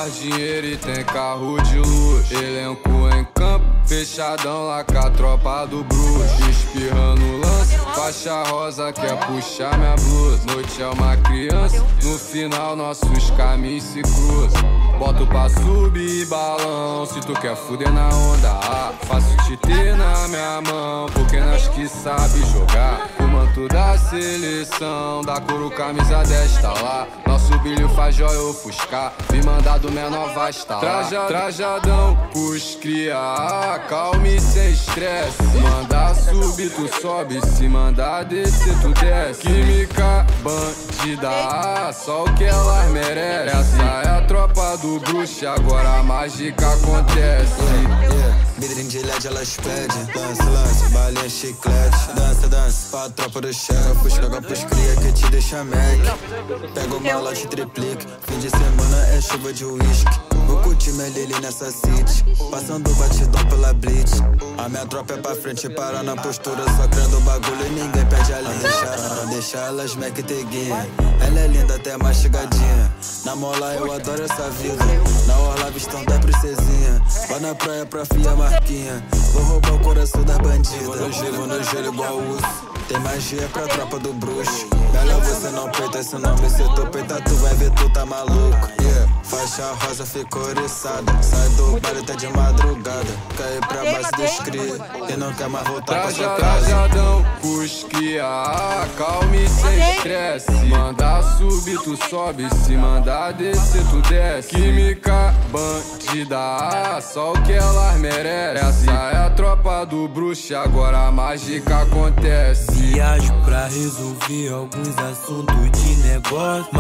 faz dinheiro e tem carro de luxo. Elenco em campo, fechadão lá com a tropa do bruxo. Espirrando o lance, faixa rosa quer puxar minha blusa. Noite é uma criança, no final nossos caminhos se cruzam. Boto pra subir balão, se tu quer fuder na onda, faço te ter na minha mão, porque nós que sabe jogar. O manto da seleção, da couro camisa 10 tá lá. Nosso brilho faz joia ofuscar, me mandar do menor vai estar lá. Trajadão, pros cria, calme sem estresse. Mandar subir tu sobe, se mandar descer tu desce. Química bandida, só o que elas merecem. Essa é a tropa do bruxo, agora a mágica acontece. Vidrinho de LED elas pedem. Dança, lance, balinha, chiclete. Dança, dança, pra tropa do chefe. Fusca pros cria que te deixa mac. Pega o malote triplica. Fim de semana é chuva de uísque. Vou curtir minha Lili nessa city, passando batidão pela blitz. A minha tropa é pra frente, para na postura, só crendo o bagulho e ninguém perde a linha. Deixa elas Mac teguinha. Ela é linda, até mastigadinha. Na mola eu adoro essa vida. Na orla vistão da princesinha. Vai na praia pra fia marquinha. Vou roubar o coração das bandidas. Vou no gelo igual urso. Tem magia pra tropa do bruxo. Melhor você não peita, se não me tu peita, tu vai ver tu tá maluco. Faixa rosa ficou oriçada. Sai do baile até de madrugada. Cai pra base dos cria e não quer mais voltar pra sua casa. Trajadão, cusquia, calme sem estresse. Mandar subir tu sobe, se mandar descer tu desce. Química bandida, só o que elas merecem. Essa é a tropa do bruxo, agora a mágica acontece. Viajo pra resolver alguns assuntos de negócio.